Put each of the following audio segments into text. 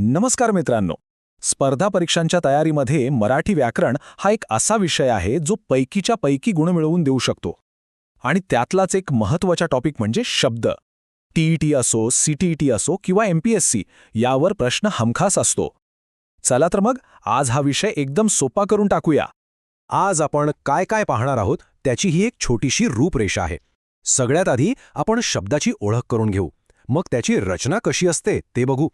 नमस्कार मित्रांनो. स्पर्धा परीक्षांच्या तयारीमध्ये मराठी व्याकरण हा एक असा विषय आहे जो पैकीच्या पैकी गुण मिळवून देऊ शकतो. आणि त्यातलाच एक महत्त्वाचा टॉपिक म्हणजे शब्द. टीईटी असो, सीटीईटी असो किंवा एमपीएससी, यावर प्रश्न हमखास असतो. चला तर मग आज हा विषय एकदम सोपा करून टाकूया. आज आपण काय काय पाहणार आहोत त्याची ही एक छोटीशी रूपरेषा आहे. सगळ्यात आधी आपण शब्दाची ओळख करून घेऊ, मग त्याची रचना कशी असते ते बघू.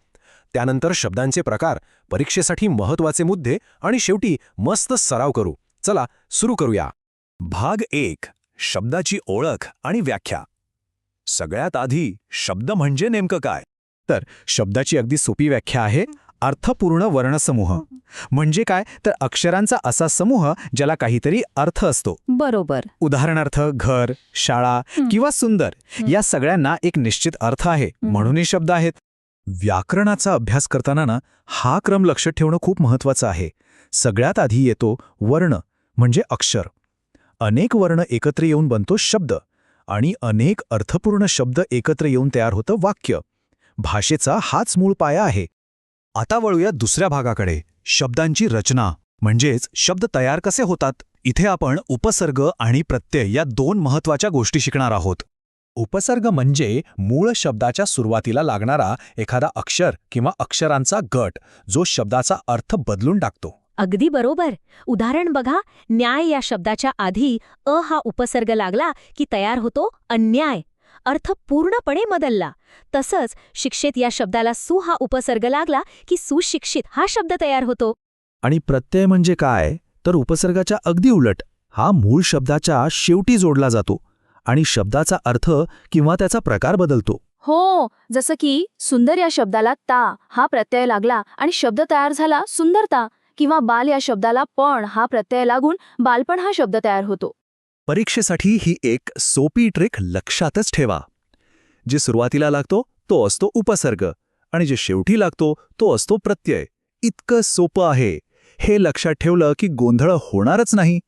त्यानंतर शब्दांचे प्रकार, परीक्षेसाठी महत्त्वाचे मुद्दे आणि शेवटी मस्त सराव करू. चला सुरू करूया. भाग 1. शब्दाची ओळख आणि व्याख्या. सगळ्यात आधी शब्द म्हणजे नेमकं काय? तर शब्दाची अगदी सोपी व्याख्या आहे अर्थपूर्ण वर्णसमूह. म्हणजे काय तर अक्षरांचा असा समूह ज्याला काहीतरी अर्थ असतो. बरोबर. उदाहरणार्थ घर, शाळा किंवा सुंदर या सगळ्यांना एक निश्चित अर्थ आहे, म्हणून हे शब्द आहेत. व्याकरणाचा अभ्यास करताना हा क्रम लक्षात ठेवणं खूप महत्त्वाचं आहे. सगळ्यात आधी येतो वर्ण म्हणजे अक्षर. अनेक वर्ण एकत्र येऊन बनतो शब्द आणि अनेक अर्थपूर्ण शब्द एकत्र येऊन तयार होतं वाक्य. भाषेचा हाच मूळ पाया आहे. आता वळूया दुसऱ्या भागाकडे, शब्दांची रचना म्हणजेच शब्द तयार कसे होतात. इथे आपण उपसर्ग आणि प्रत्यय या दोन महत्त्वाच्या गोष्टी शिकणार आहोत. उपसर्ग म्हणजे मूळ शब्दाच्या सुरुवातीला लागणारा एखादा अक्षर किंवा अक्षरांचा गट जो शब्दाचा अर्थ बदलून टाकतो. अगदी बरोबर. उदाहरण बघा, न्याय या शब्दाच्या आधी अ हा उपसर्ग लागला की तयार होतो अन्याय. अर्थ पूर्णपणे बदलला. तसंच शिक्षित या शब्दाला सु हा उपसर्ग लागला की सुशिक्षित हा शब्द तयार होतो. आणि प्रत्यय म्हणजे काय तर उपसर्गाच्या अगदी उलट, हा मूळ शब्दाच्या शेवटी जोडला जातो आणि शब्दाचा अर्थ किंवा त्याचा प्रकार बदलतो. हो, जसं की सुंदर या शब्दाला ता हा प्रत्यय लागला आणि शब्द तयार झाला सुंदरता, किंवा बाल या शब्दाला पण हा प्रत्यय लागून बालपण हा शब्द तयार होतो. परीक्षेसाठी ही एक सोपी ट्रिक लक्षातच ठेवा. जे सुरुवातीला लागतो तो असतो उपसर्ग आणि जे शेवटी लागतो तो असतो प्रत्यय. इतकं सोपं आहे. हे लक्षात ठेवलं की गोंधळ होणारच नाही.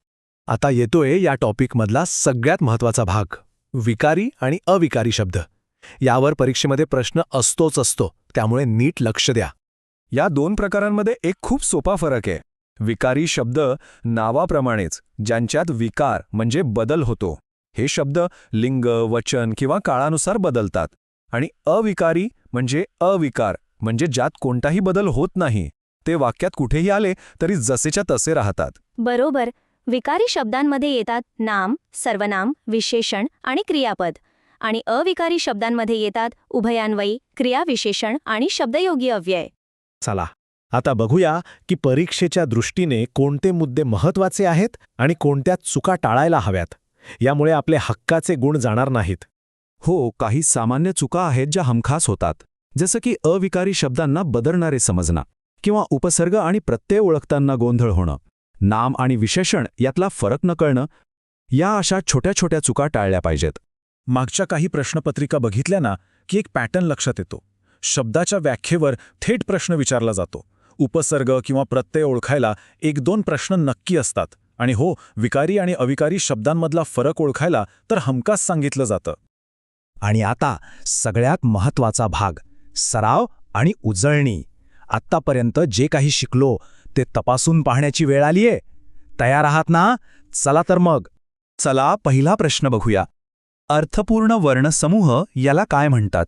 आता येतोय या टॉपिकमधला सगळ्यात महत्त्वाचा भाग, विकारी आणि अविकारी शब्द. यावर परीक्षेमध्ये प्रश्न असतो, त्यामुळे नीट लक्ष द्या. या दोन प्रकारांमध्ये एक खूप सोपा फरक आहे. विकारी शब्द नावाप्रमाणेच ज्यांच्यात विकार म्हणजे बदल होतो. हे शब्द लिंग, वचन किंवा काळानुसार बदलतात. आणि अविकारी म्हणजे अविकार म्हणजे ज्यात कोणताही बदल होत नाही. ते वाक्यात कुठेही आले तरी जसेच्या तसे राहतात. बरोबर. विकारी शब्दांमध्ये येतात नाम, सर्वनाम, विशेषण आणि क्रियापद. आणि अविकारी शब्दांमध्ये येतात उभयान्वयी, क्रियाविशेषण आणि शब्दयोगी अव्यय. चला आता बघूया की परीक्षेच्या दृष्टीने कोणते मुद्दे महत्त्वाचे आहेत आणि कोणत्या चुका टाळायला हव्यात. यामुळे आपले हक्काचे गुण जाणार नाहीत. हो, काही सामान्य चुका आहेत ज्या हमखास होतात, जसं की अविकारी शब्दांना बदलणारे समजणं किंवा उपसर्ग आणि प्रत्यय ओळखताना गोंधळ होणं, नाम आणि विशेषण यातला फरक न कळणं. या अशा छोट्या छोट्या चुका टाळल्या पाहिजेत. मागच्या काही प्रश्नपत्रिका बघितल्या ना की एक पॅटर्न लक्षात येतो. शब्दाच्या व्याख्येवर थेट प्रश्न विचारला जातो. उपसर्ग किंवा प्रत्यय ओळखायला 1-2 प्रश्न नक्की असतात. आणि हो, विकारी आणि अविकारी शब्दांमधला फरक ओळखायला तर हमखास सांगितलं जातं. आणि आता सगळ्यात महत्त्वाचा भाग, सराव आणि उजळणी. आत्तापर्यंत जे काही शिकलो ते तपासून पाहण्याची वेळ आलीये. तयार आहात ना? चला तर मग. चला पहिला प्रश्न बघूया. अर्थपूर्ण वर्णसमूह याला काय म्हणतात?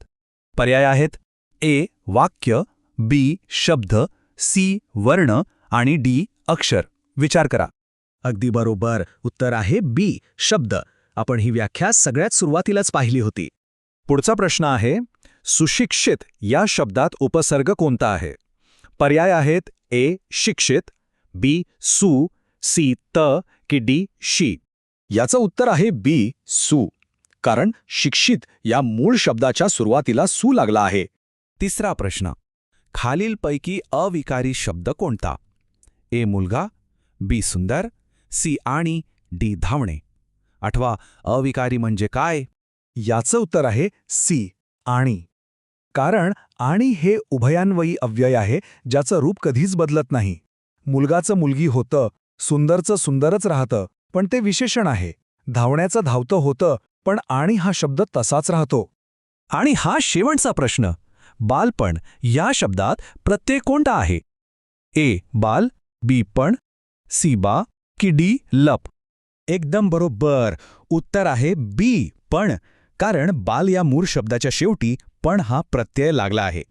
पर्याय आहेत ए वाक्य, बी शब्द, सी वर्ण आणि डी अक्षर. विचार करा. अगदी बरोबर. उत्तर आहे बी शब्द. आपण ही व्याख्या सगळ्यात सुरुवातीलाच पाहिली होती. पुढचा प्रश्न आहे, सुशिक्षित या शब्दात उपसर्ग कोणता आहे? पर्याय आहेत ए शिक्षित, बी सु, सी त की डी शी. याचं उत्तर आहे बी सु. कारण शिक्षित या मूळ शब्दाच्या सुरुवातीला सु लागला आहे. तिसरा प्रश्न, खालीलपैकी अविकारी शब्द कोणता? ए मुलगा, बी सुंदर, सी आणि डी धावणे. आठवा, अविकारी म्हणजे काय? याचं उत्तर आहे सी आणि. कारण आणि हे उभयान्वयी अव्यय आहे ज्याचं रूप कधीच बदलत नाही. मुलगाचं मुलगी होतं, सुंदरचं सुंदरच राहतं, पण ते विशेषण आहे. धावण्याचं धावतं होतं, पण आणि हा शब्द तसाच राहतो. आणि हा शेवटचा प्रश्न, बालपण या शब्दात प्रत्यय कोणता आहे? ए बाल, बी पण, सी बा की डी लप? एकदम बरोबर. उत्तर आहे बी पण, कारण बाल या मूळ शब्दाच्या शेवटी पण हा प्रत्यय लागला आहे.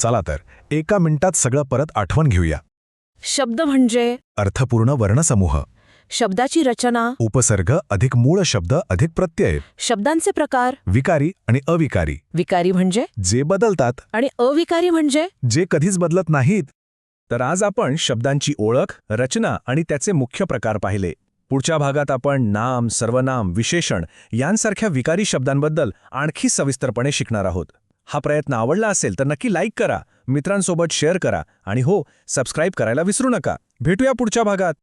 चला तर एका मिनिटात सगळं परत आठवण घेऊया. शब्द म्हणजे अर्थपूर्ण वर्णसमूह, शब्दाची रचना, उपसर्ग अधिक मूळ शब्द अधिक प्रत्यय, शब्दांचे प्रकार. विकारी आणि अविकारी, विकारी म्हणजे जे बदलतात, आणि अविकारी म्हणजे जे कधीच बदलत नाहीत. तर आज आपण शब्दांची ओळख, रचना आणि त्याचे मुख्य प्रकार पाहिले. पुढच्या भागात आपण नाम, सर्वनाम, विशेषण यांसारख्या विकारी शब्दांबद्दल आणखी सविस्तरपणे शिकणार आहोत. हा प्रयत्न आवडला असेल तर नक्की लाईक करा, मित्रांसोबत शेअर करा आणि हो, सबस्क्राईब करायला विसरू नका. भेटूया पुढच्या भागात.